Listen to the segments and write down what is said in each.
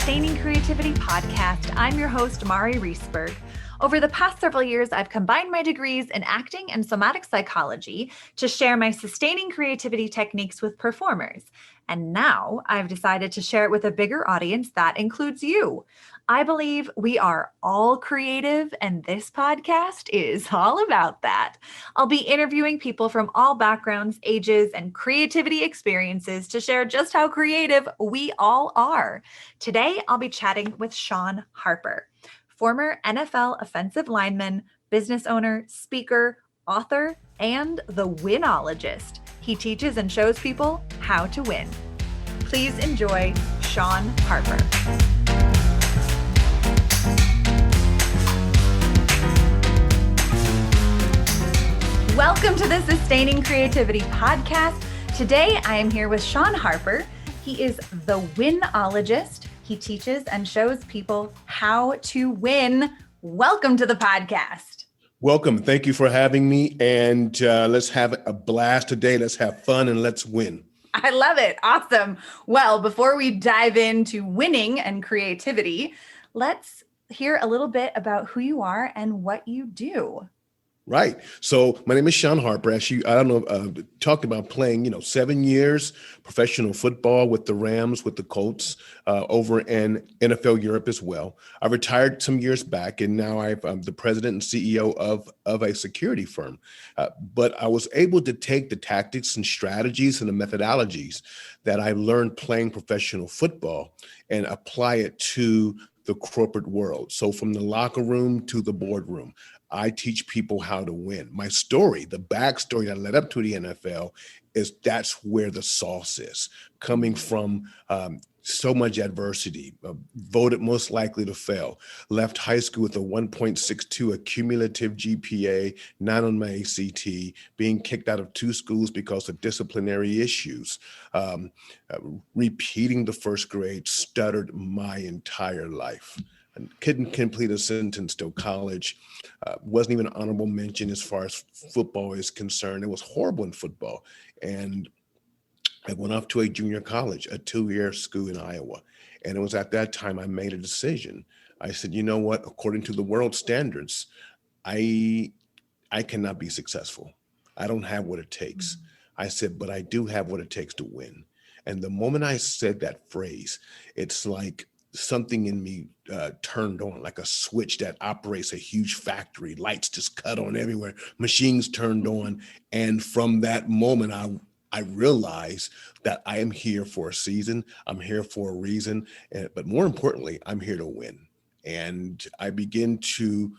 Sustaining Creativity podcast. I'm your host, Mari Riesberg. Over the past several years, I've combined my degrees in acting and somatic psychology to share my sustaining creativity techniques with performers. And now I've decided to share it with a bigger audience that includes you. I believe we are all creative, and this podcast is all about that. I'll be interviewing people from all backgrounds, ages, and creativity experiences to share just how creative we all are. Today, I'll be chatting with Shawn Harper, former NFL offensive lineman, business owner, speaker, author, and the Winologist. He teaches and shows people how to win. Please enjoy Shawn Harper. Welcome to the Sustaining Creativity podcast. Today, I am here with Shawn Harper. He is the Winologist. He teaches and shows people how to win. Welcome to the podcast. Welcome. Thank you for having me. And let's have a blast today. Let's have fun and let's win. I love it. Awesome. Well, before we dive into winning and creativity, let's hear a little bit about who you are and what you do. Right. So my name is Shawn Harper. Actually, I don't know, talked about playing, 7 years professional football with the Rams, with the Colts, over in NFL Europe as well. I retired some years back, and now I'm the president and CEO of a security firm. But I was able to take the tactics and strategies and the methodologies that I learned playing professional football and apply it to the corporate world. So from the locker room to the boardroom, I teach people how to win. My story, the backstory that led up to the NFL, is that's where the sauce is. Coming from so much adversity, voted most likely to fail, left high school with a 1.62 accumulative GPA, 9 on my ACT, being kicked out of 2 schools because of disciplinary issues, repeating the first grade, stuttered my entire life. Couldn't complete a sentence till college. Wasn't even an honorable mention as far as football is concerned. It was horrible in football. And I went off to a junior college, a 2-year school in Iowa. And it was at that time I made a decision. I said, you know what, according to the world standards, I cannot be successful. I don't have what it takes. I said, but I do have what it takes to win. And the moment I said that phrase, it's like something in me turned on, like a switch that operates a huge factory. Lights just cut on everywhere, machines turned on. And from that moment, I realized that I am here for a season. I'm here for a reason. But more importantly, I'm here to win. And I begin to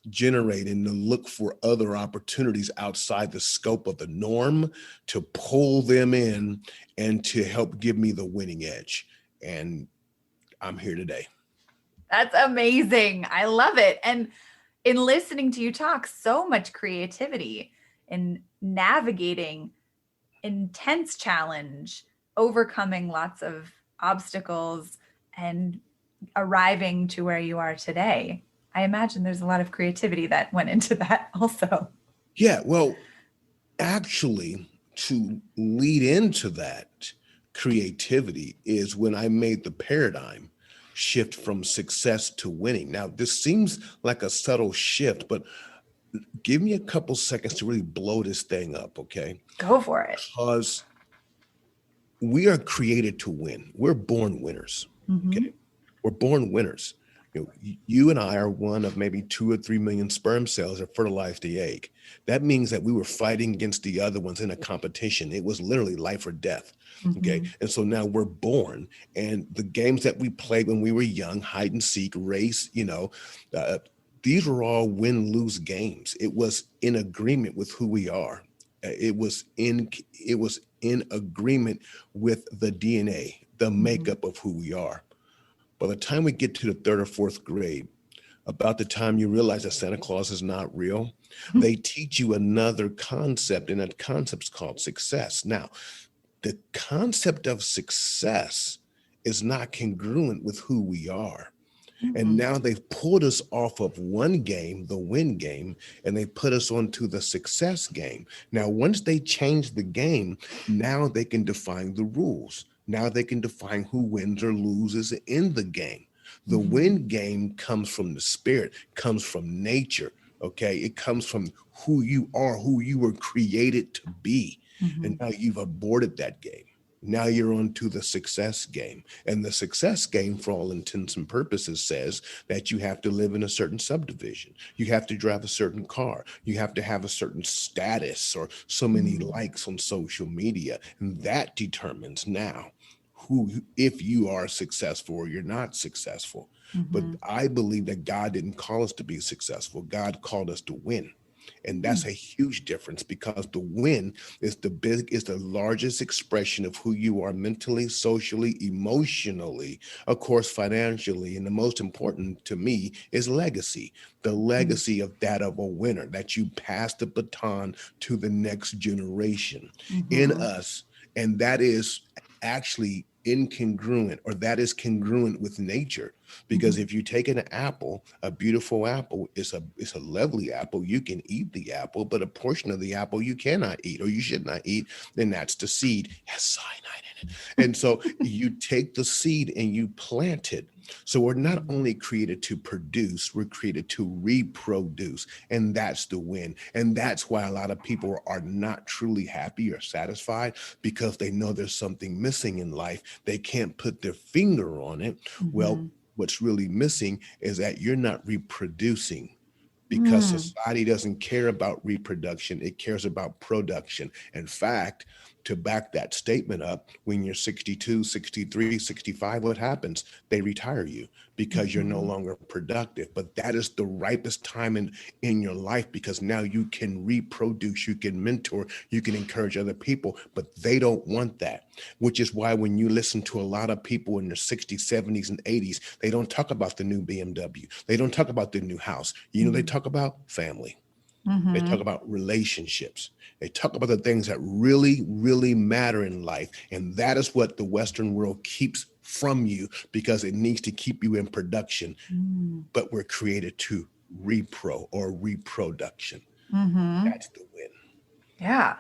generate and to look for other opportunities outside the scope of the norm to pull them in and to help give me the winning edge. And I'm here today. That's amazing. I love it. And in listening to you talk, so much creativity in navigating intense challenge, overcoming lots of obstacles, and arriving to where you are today. I imagine there's a lot of creativity that went into that also. Yeah, well, actually, to lead into that creativity is when I made the paradigm shift from success to winning. Now, this seems like a subtle shift, but give me a couple seconds to really blow this thing up, okay? Go for it. Because we are created to win. We're born winners, okay? We're born winners. You and I are one of maybe 2 or 3 million sperm cells that fertilize the egg. That means that we were fighting against the other ones in a competition. It was literally life or death. Okay. And so now we're born, and the games that we played when we were young, hide and seek, race, these were all win-lose games. It was in agreement with who we are. It was in agreement with the DNA, the makeup of who we are. By the time we get to the 3rd or 4th grade, about the time you realize that Santa Claus is not real, they teach you another concept, and that concept's called success. Now, the concept of success is not congruent with who we are. And now they've pulled us off of one game, the win game, and they put us onto the success game. Now, once they change the game, now they can define the rules. Now they can define who wins or loses in the game. The Mhm. win game comes from the spirit, comes from nature. Okay. It comes from who you are, who you were created to be. And Mhm. now you've aborted that game. Now you're on to the success game. And the success game, for all intents and purposes, says that you have to live in a certain subdivision. You have to drive a certain car. You have to have a certain status or so many Mhm. likes on social media. And that determines now who, if you are successful or you're not successful. But Mhm. I believe that God didn't call us to be successful. God called us to win. And that's Mm. a huge difference because the win is the largest expression of who you are mentally, socially, emotionally, of course, financially. And the most important to me is legacy, the Mm. legacy of that of a winner, that you pass the baton to the next generation in Mhm. us. And that is actually incongruent, or that is congruent with nature, because Mhm. if you take an apple, a beautiful apple, it's a lovely apple, you can eat the apple, but a portion of the apple you cannot eat, or you should not eat, then that's the seed, has cyanide in it. And so you take the seed and you plant it. So we're not Mhm. only created to produce, we're created to reproduce. And that's the win. And that's why a lot of people are not truly happy or satisfied, because they know there's something missing in life. They can't put their finger on it. Well, Mhm. what's really missing is that you're not reproducing, because Mm. society doesn't care about reproduction. It cares about production. In fact, to back that statement up, when you're 62, 63, 65, what happens? They retire you because you're no Mhm. longer productive. But that is the ripest time in your life, because now you can reproduce, you can mentor, you can encourage other people, but they don't want that. Which is why when you listen to a lot of people in their 60s, 70s, and 80s, they don't talk about the new BMW. They don't talk about the new house. They Mhm. talk about family. They talk Mhm. about relationships. They talk about the things that really, really matter in life. And that is what the Western world keeps from you, because it needs to keep you in production. Mm. But we're created to repro or reproduction. Mhm. That's the win. Yeah.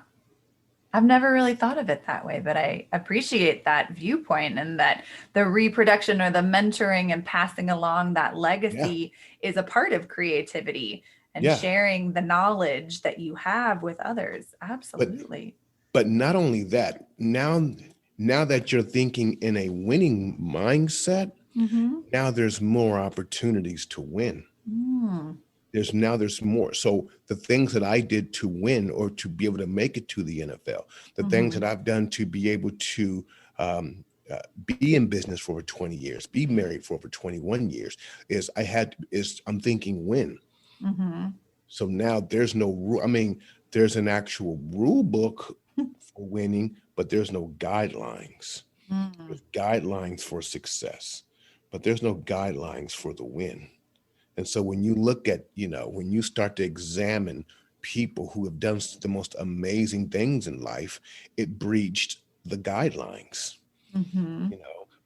I've never really thought of it that way, but I appreciate that viewpoint, and that the reproduction or the mentoring and passing along that Yeah. legacy is a part of creativity and Yeah. sharing the knowledge that you have with others. But Absolutely. But not only that, now that you're thinking in a winning mindset, Mm-hmm. now there's more opportunities to win. Mm. There's more. So the things that I did to win, or to be able to make it to the NFL, the things Mm-hmm. that I've done to be able to um, be in business for over 20 years, be married for over 21 years, I'm thinking win. Mm-hmm. So now there's no rule. I mean, there's an actual rule book for winning, but there's no guidelines. Mm. There's guidelines for success, but there's no guidelines for the win. And so when you look at, when you start to examine people who have done the most amazing things in life, it breached the guidelines. Mm-hmm.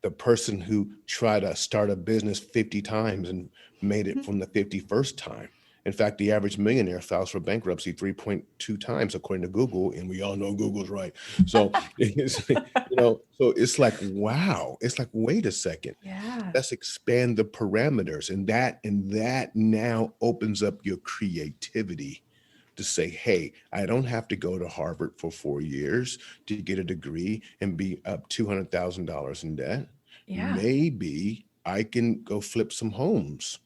The person who tried to start a business 50 times and made it from the 51st time. In fact, the average millionaire files for bankruptcy 3.2 times, according to Google, and we all know Google's right. So, so it's like, wow, it's like, wait a second, Yeah. let's expand the parameters, and that now opens up your creativity to say, hey, I don't have to go to Harvard for 4 years to get a degree and be up $200,000 in debt. Yeah. Maybe I can go flip some homes.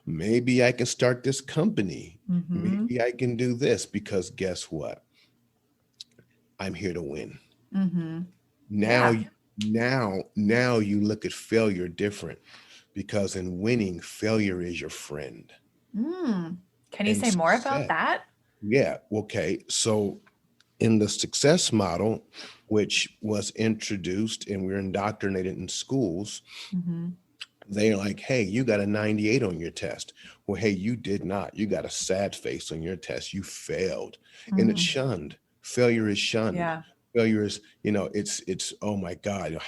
Maybe I can start this company. Mm-hmm. Maybe I can do this, because guess what? I'm here to win. Mm-hmm. Now, Yeah. now you look at failure different, because in winning, failure is your friend. Mm. Can you And say more about success, that? yeah, okay. So in the success model, which was introduced and we're indoctrinated in schools, Mm-hmm. they're like, hey, you got a 98 on your test. Well, hey, you did not. You got a sad face on your test. You failed. And it's Mm. shunned. Failure is shunned. Yeah. Failure is, it's, oh my God,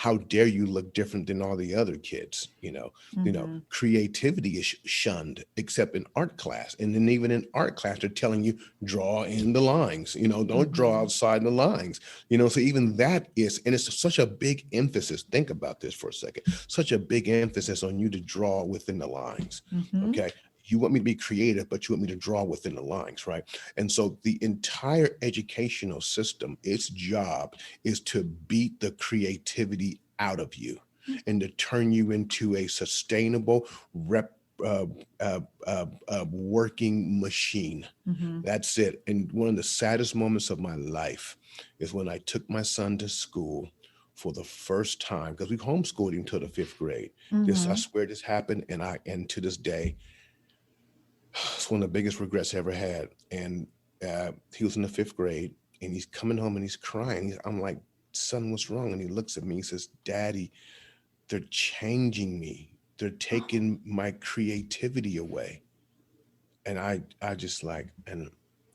how dare you look different than all the other kids? Creativity is shunned except in art class. And then even in art class, they're telling you draw in the lines, don't draw outside the lines, so even that is, and it's such a big emphasis. Think about this for a second, such a big emphasis on you to draw within the lines. Okay. You want me to be creative, but you want me to draw within the lines, right? And so the entire educational system, its job is to beat the creativity out of you and to turn you into a sustainable working machine. That's it. And one of the saddest moments of my life is when I took my son to school for the first time, because we homeschooled him until the 5th grade. I swear this happened, and to this day, it's one of the biggest regrets I ever had. And he was in the 5th grade, and he's coming home and he's crying. I'm like, son, what's wrong? And he looks at me, he says, Daddy, they're changing me. They're taking my creativity away. And I just and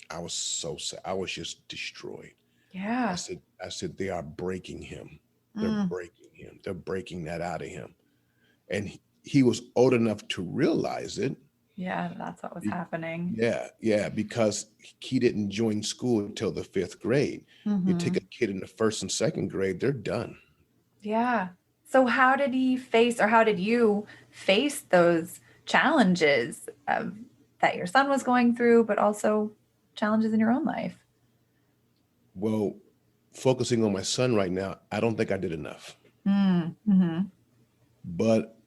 I was so sad. I was just destroyed. Yeah. I said, they are breaking him. They're breaking him. They're breaking that out of him. And he was old enough to realize it. Yeah, that's what was happening. Yeah, because he didn't join school until the 5th grade. You take a kid in the 1st and 2nd grade, they're done. Yeah. So how did you face those challenges that your son was going through, but also challenges in your own life? Well, focusing on my son right now, I don't think I did enough. But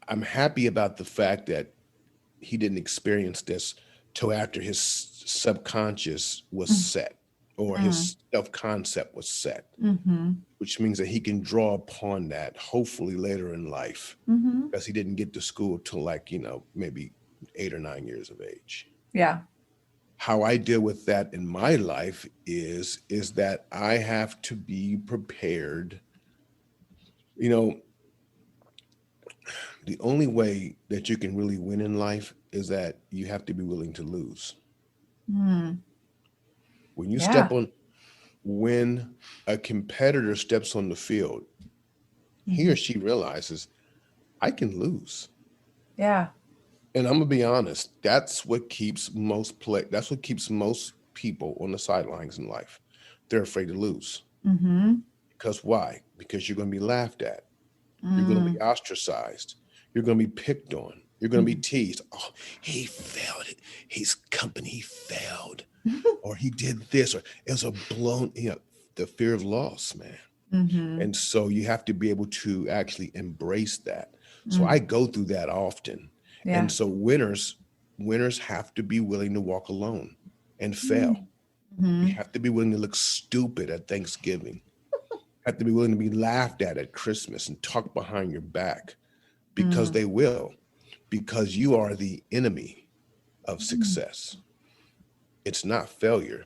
I'm happy about the fact that he didn't experience this till after his subconscious was set, or his self-concept was set, which means that he can draw upon that hopefully later in life, because he didn't get to school till maybe 8 or 9 years of age. Yeah. How I deal with that in my life is that I have to be prepared. The only way that you can really win in life is that you have to be willing to lose. When you when a competitor steps on the field, he or she realizes, I can lose. Yeah. And I'm gonna be honest, that's what keeps most people on the sidelines in life. They're afraid to lose. Because why? Because you're gonna be laughed at. You're gonna be ostracized. You're going to be picked on. You're going to be teased. Oh, he failed. His company failed. Or he did this. Or it was a blown, the fear of loss, man. And so you have to be able to actually embrace that. So I go through that often. Yeah. And so winners have to be willing to walk alone and fail. You have to be willing to look stupid at Thanksgiving. Have to be willing to be laughed at Christmas and talk behind your back. Because they will, because you are the enemy of success. It's not failure,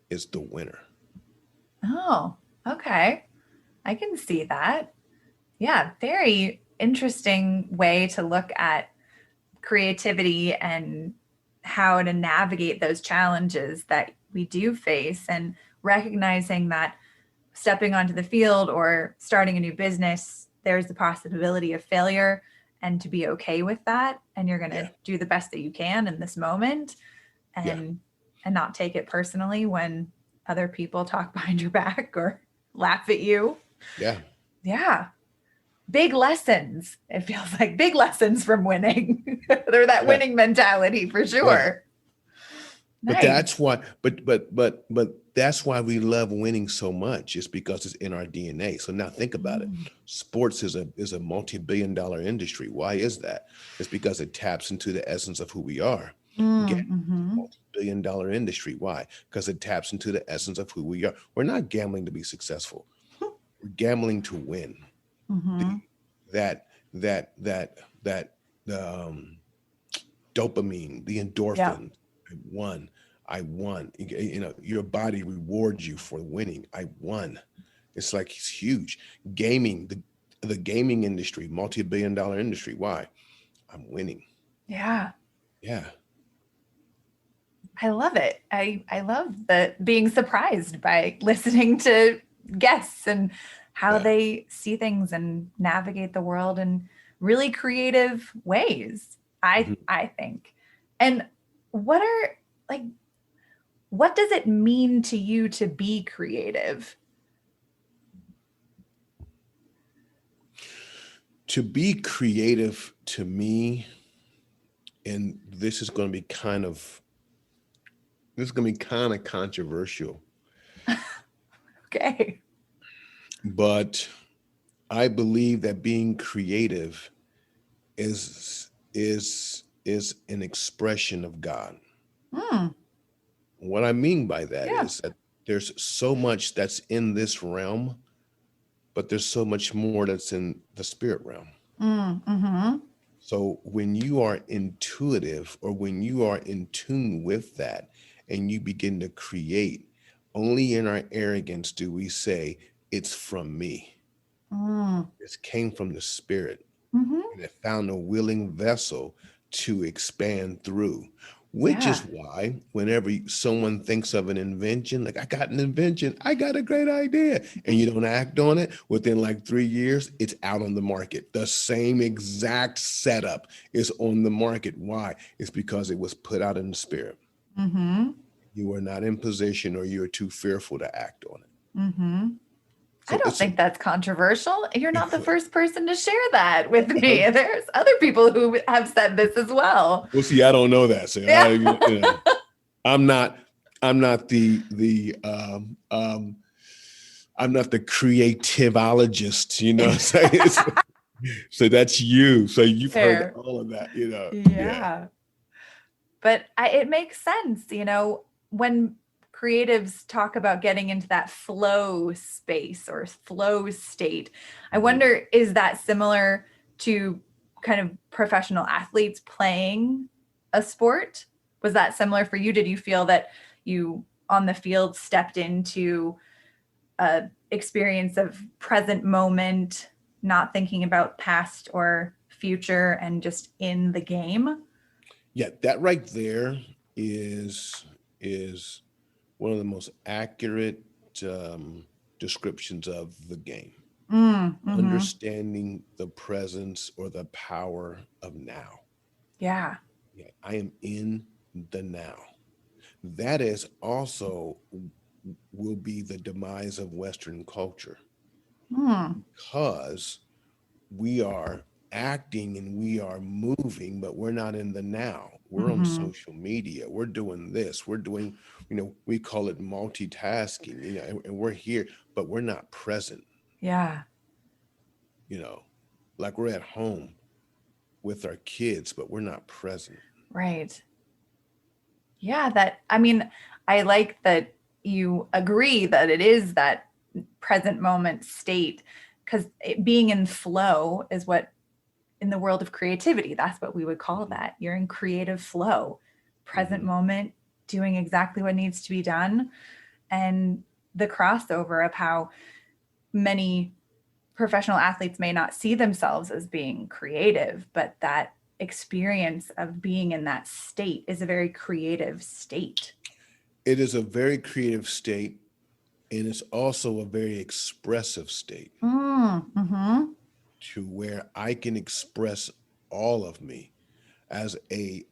it's the winner. Oh, okay. I can see that. Yeah, very interesting way to look at creativity and how to navigate those challenges that we do face, and recognizing that stepping onto the field or starting a new business, there's the possibility of failure, and to be okay with that. And you're going to do the best that you can in this moment, and not take it personally when other people talk behind your back or laugh at you. Yeah. Yeah. Big lessons. It feels like big lessons from winning. They're that winning mentality for sure. But that's why, but that's why we love winning so much, is because it's in our DNA. So now think about it. Sports is a multi-billion-dollar industry. Why is that? It's because it taps into the essence of who we are. Multi-billion-dollar industry. Why? Because it taps into the essence of who we are. We're not gambling to be successful. We're gambling to win. That dopamine, the endorphin. I won. Your body rewards you for winning. I won. It's like, it's huge. Gaming, the gaming industry, multi-billion-dollar industry. Why? I'm winning. Yeah. Yeah. I love it. I love being surprised by listening to guests and how Yeah. they see things and navigate the world in really creative ways, Mhm. I think. And what are like what does it mean to you to be creative? To be creative to me, and this is going to be kind of controversial, Okay. but I believe that being creative is an expression of God. Hmm. What I mean by that Yeah. is that there's so much that's in this realm, but there's so much more that's in the spirit realm. Mm-hmm. So when you are intuitive or when you are in tune with that and you begin to create, only in our arrogance do we say, it's from me. Mm. This came from the spirit. Mm-hmm. And it found a willing vessel to expand through, which is Yeah. why whenever someone thinks of an invention, like I got an invention, I got a great idea, and you don't act on it, within like 3 years, it's out on the market. The same exact setup is on the market. Why? It's because it was put out in the spirit. Mm-hmm. You were not in position or you are too fearful to act on it. Mm-hmm. I So don't it's a think that's controversial. You're not the first person to share that with me. There's other people who have said this as well. Well, see, I don't know that. So Yeah. I'm not I'm not I'm not the creativologist, so, so that's you. So you've heard Fair. all of that, yeah. Yeah. But it makes sense, when creatives talk about getting into that flow space or flow state. I Mhm. wonder, is that similar to kind of professional athletes playing a sport? Was that similar for you? Did you feel that you on the field stepped into a experience of present moment, not thinking about past or future and just in the game? Yeah, that right there is one of the most accurate descriptions of the game. Mm-hmm. Understanding the presence or the power of now. Yeah. Yeah, I am in the now. That is also will be the demise of Western culture Hmm. because we are acting and we are moving, but we're not in the now. We're on Mm-hmm. social media. We're doing this. We're doing, we call it multitasking, and we're here, but we're not present, Yeah. you know, like we're at home with our kids, but we're not present. Right. Yeah. I mean, I like that you agree that it is that present moment state because being in flow is what, in the world of creativity, that's what we would call Mhm, that. You're in creative flow, present mhm. moment, doing exactly what needs to be done. And the crossover of how many professional athletes may not see themselves as being creative, but that experience of being in that state is a very creative state. It is a very creative state, and it's also a very expressive state Mm-hmm. to where I can express all of me as a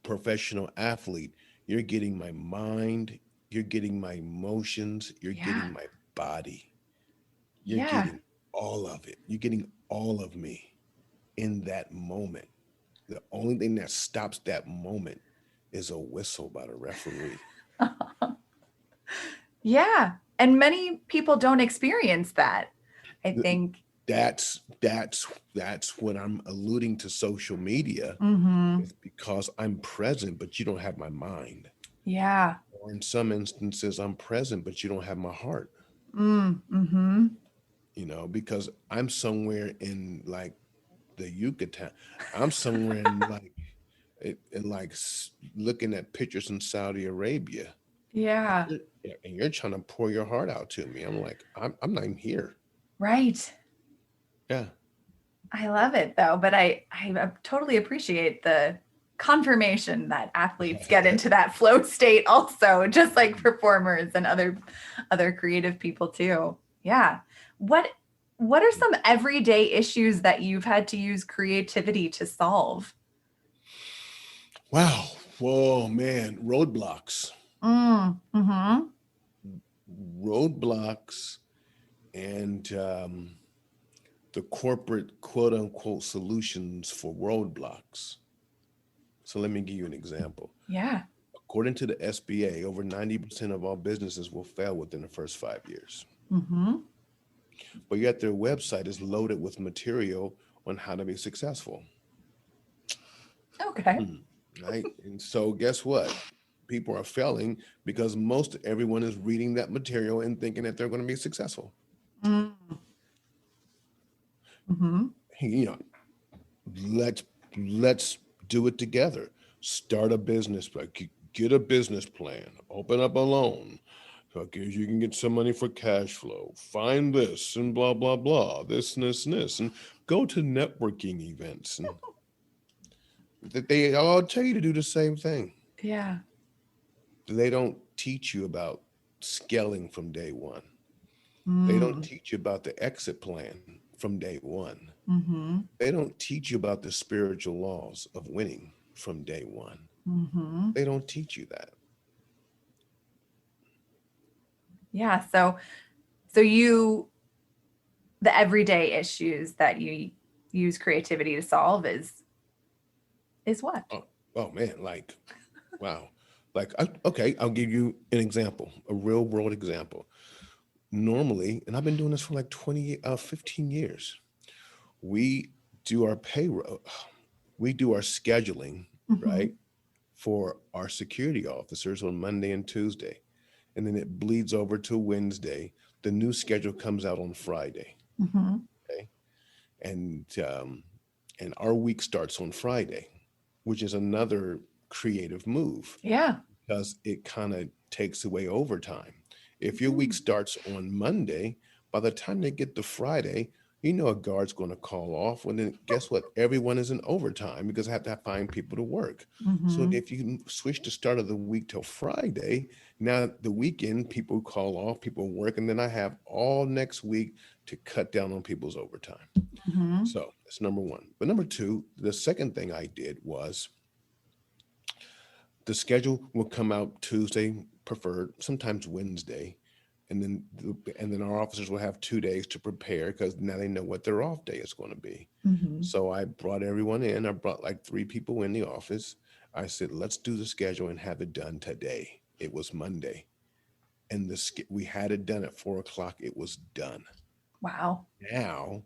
professional athlete. You're getting my mind, you're getting my emotions, you're Yeah. getting my body, you're Yeah. getting all of it. You're getting all of me in that moment. The only thing that stops that moment is a whistle by the referee. Yeah. And many people don't experience that. I think. That's when I'm alluding to social media. Mm-hmm. It's because I'm present, but you don't have my mind. Yeah. Or in some instances, I'm present, but you don't have my heart. Mm-hmm. Because I'm somewhere in like the Yucatan. I'm somewhere in like looking at pictures in Saudi Arabia, Yeah. and you're trying to pour your heart out to me. I'm like, I'm not even here. Right. Yeah. I love it though, but I totally appreciate the confirmation that athletes get into that flow state also, just like performers and other creative people too. Yeah. What what are some everyday issues that you've had to use creativity to solve? Wow. Whoa, man. Roadblocks. Mm-hmm. Roadblocks and the corporate quote unquote solutions for roadblocks. So let me give you an example. Yeah. According to the SBA, over 90% of all businesses will fail within the first 5 years. Mm-hmm. But yet their website is loaded with material on how to be successful. Okay. Hmm. Right. And so guess what? People are failing because most everyone is reading that material and thinking that they're going to be successful. Mm-hmm. You know, let's let's do it together. Start a business, like get a business plan, open up a loan. Okay, you can get some money for cash flow. Find this and blah blah blah. This and this and this, and go to networking events, and that they all tell you to do the same thing. Yeah. They don't teach you about scaling from day one. They don't Mm. teach you about the exit plan from day one. Mm-hmm. They don't teach you about the spiritual laws of winning from day one. Mm-hmm. They don't teach you that. Yeah. So you the everyday issues that you use creativity to solve is what? Oh man, like, wow. Like, okay, I'll give you an example, a real world example. Normally, and I've been doing this for like 15 years, we do our payroll, we do our scheduling, Mm-hmm. right, for our security officers on Monday and Tuesday. And then it bleeds over to Wednesday. The new schedule comes out on Friday. Mm-hmm. Okay. And our week starts on Friday, which is another creative move Yeah. because it kind of takes away overtime. If your week Mm. starts on Monday, by the time they get to Friday, you know a guard's going to call off. Well, then guess what? Everyone is in overtime because I have to find people to work. So Mm-hmm. if you switch the start of the week till Friday, now the weekend people call off, people work, and then I have all next week to cut down on people's overtime. Mm-hmm. So that's number one. But number two, the second thing I did was the schedule will come out Tuesday, preferred, sometimes Wednesday, and then our officers will have 2 days to prepare because now they know what their off day is going to be. Mm-hmm. So I brought everyone in. I brought like 3 people in the office. I said, let's do the schedule and have it done today. It was Monday, and we had it done at 4 o'clock. It was done. Wow. Now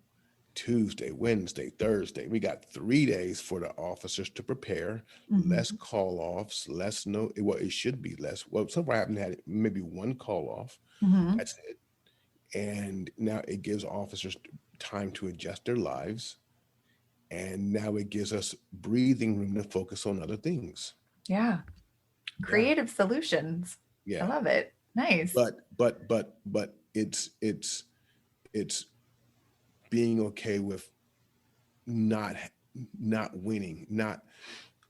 Tuesday, Wednesday, Thursday. We got 3 days for the officers to prepare, less Mm-hmm. call offs, less no, well, it should be less. Well, so far I haven't had maybe one call off. Mm-hmm. That's it. And now it gives officers time to adjust their lives. And now it gives us breathing room to focus on other things. Yeah. Yeah. Creative solutions. I Yeah. love it. Nice. But it's being okay with not not winning, not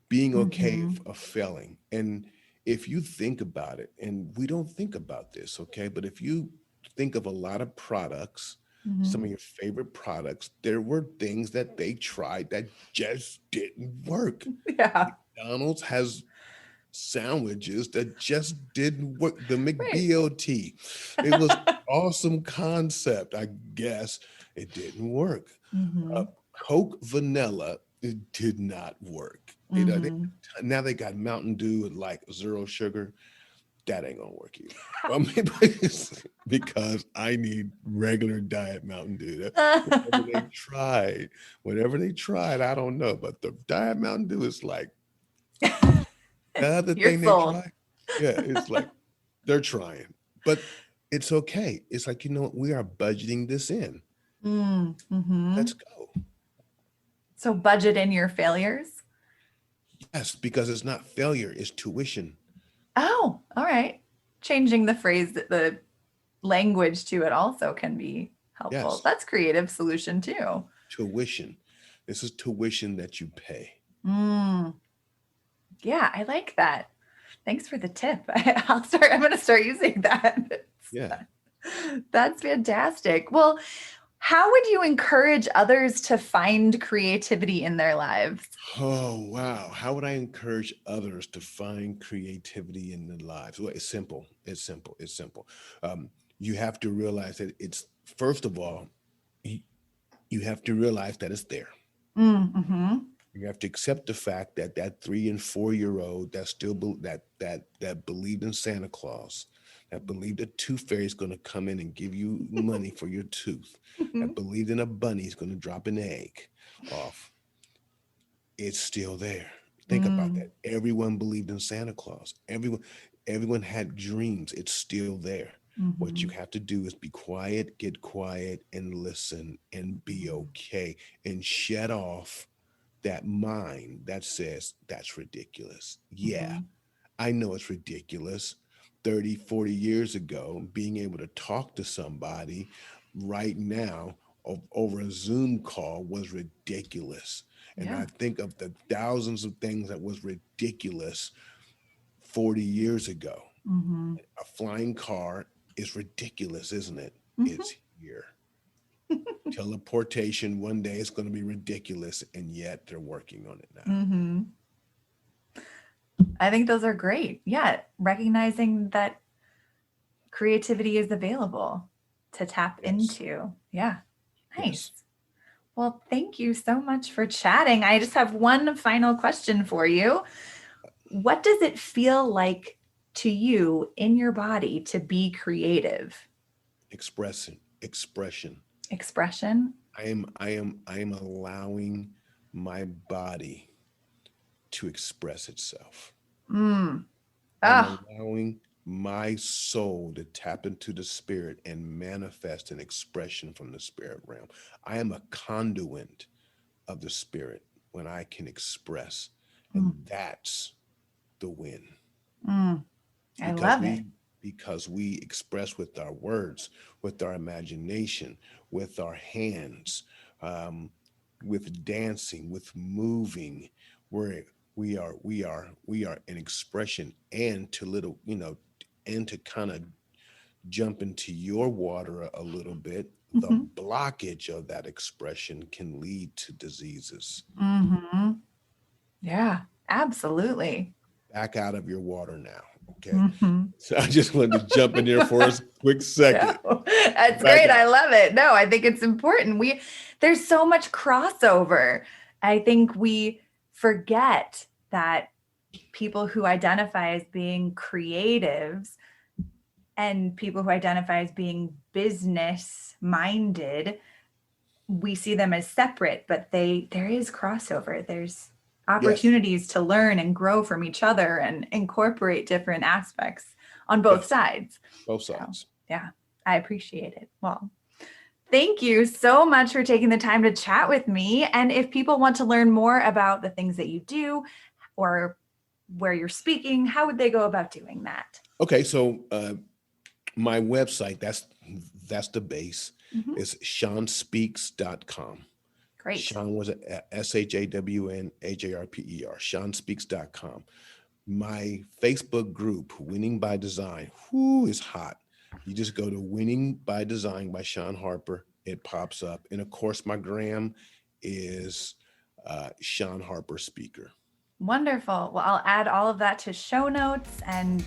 being okay Mm-hmm. of failing. And if you think about it, and we don't think about this, okay, but if you think of a lot of products, Mm-hmm. some of your favorite products, there were things that they tried that just didn't work. Yeah. McDonald's has sandwiches that just didn't work. The Right. McBLT, it was awesome concept. I guess it didn't work. Mm-hmm. Uh, Coke vanilla, it did not work. Mm-hmm. Now they got Mountain Dew with like zero sugar. That ain't gonna work either. I mean, because I need regular diet Mountain Dew. Whatever they tried, I don't know. But the diet Mountain Dew is like the other You're thing they sold. tried. Yeah, it's like they're trying, but it's okay. It's like, we are budgeting this in. Mm-hmm. Let's go. So budget in your failures. Yes, because it's not failure, it's tuition. Oh, all right. Changing the phrase, the language to it also can be helpful. Yes, That's creative solution too. tuition. This is tuition that you pay. Mm, yeah, I like that. Thanks for the tip. I'm going to start using that. Yeah. That's fantastic. Well, how would you encourage others to find creativity in their lives? Oh, wow. How would I encourage others to find creativity in their lives? Well, it's simple. It's simple. It's simple. You have to realize that first of all, you, you have to realize that it's there. Mm-hmm. You have to accept the fact that that 3 and 4 year old that still that believed in Santa Claus, that believed a tooth fairy is going to come in and give you money for your tooth, that believed in a bunny is going to drop an egg off, it's still there. Think about that. Everyone believed in Santa Claus. Everyone had dreams. It's still there. What you have to do is be quiet, get quiet, and listen, and be okay, and shut off that mind that says that's ridiculous. Yeah, I know it's ridiculous. 30, 40 years ago, being able to talk to somebody right now over a Zoom call was ridiculous. And I think of the thousands of things that was ridiculous 40 years ago. A flying car is ridiculous, isn't it? It's here. Teleportation one day is going to be ridiculous, and yet they're working on it now. I think those are great. Yeah. Recognizing that creativity is available to tap into. Yeah. Nice. Yes. Well, thank you so much for chatting. I just have one final question for you. What does it feel like to you in your body to be creative? Expression. Expression? I am allowing my body to express itself. I'm allowing my soul to tap into the spirit and manifest an expression from the spirit realm. I am a conduit of the spirit when I can express, and that's the win. I love it. Because we express with our words, with our imagination, with our hands, with dancing, with moving, we are an expression. And to kind of jump into your water a little bit, the blockage of that expression can lead to diseases. Yeah, absolutely. Back out of your water now. Okay. So I just wanted to jump in there for a quick second. No, that's great. I love it. No, I think it's important. There's so much crossover. I think we forget that people who identify as being creatives and people who identify as being business minded, we see them as separate, but there is crossover. There's opportunities to learn and grow from each other and incorporate different aspects on both sides. Both sides. So, yeah, I appreciate it. Well, thank you so much for taking the time to chat with me. And if people want to learn more about the things that you do or where you're speaking, how would they go about doing that? Okay, so my website, that's the base, is ShawnSpeaks.com. Great. Shawn was ShawnHarper, ShawnSpeaks.com. My Facebook group, Winning by Design, is hot. You just go to Winning by Design by Shawn Harper. It pops up. And of course, my gram is Shawn Harper Speaker. Wonderful. Well, I'll add all of that to show notes, and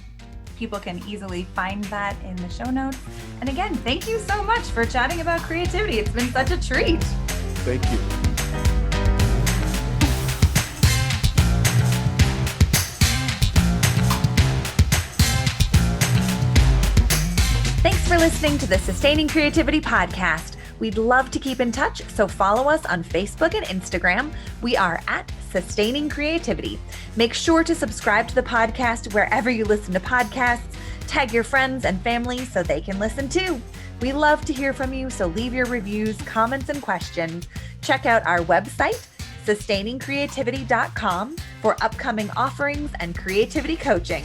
people can easily find that in the show notes. And again, thank you so much for chatting about creativity. It's been such a treat. Thank you. Thanks for listening to the Sustaining Creativity Podcast. We'd love to keep in touch, so follow us on Facebook and Instagram. We are at Sustaining Creativity. Make sure to subscribe to the podcast wherever you listen to podcasts. Tag your friends and family so they can listen too. We love to hear from you, so leave your reviews, comments, and questions. Check out our website, sustainingcreativity.com, for upcoming offerings and creativity coaching.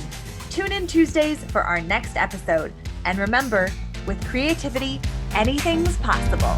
Tune in Tuesdays for our next episode. And remember, with creativity, anything's possible.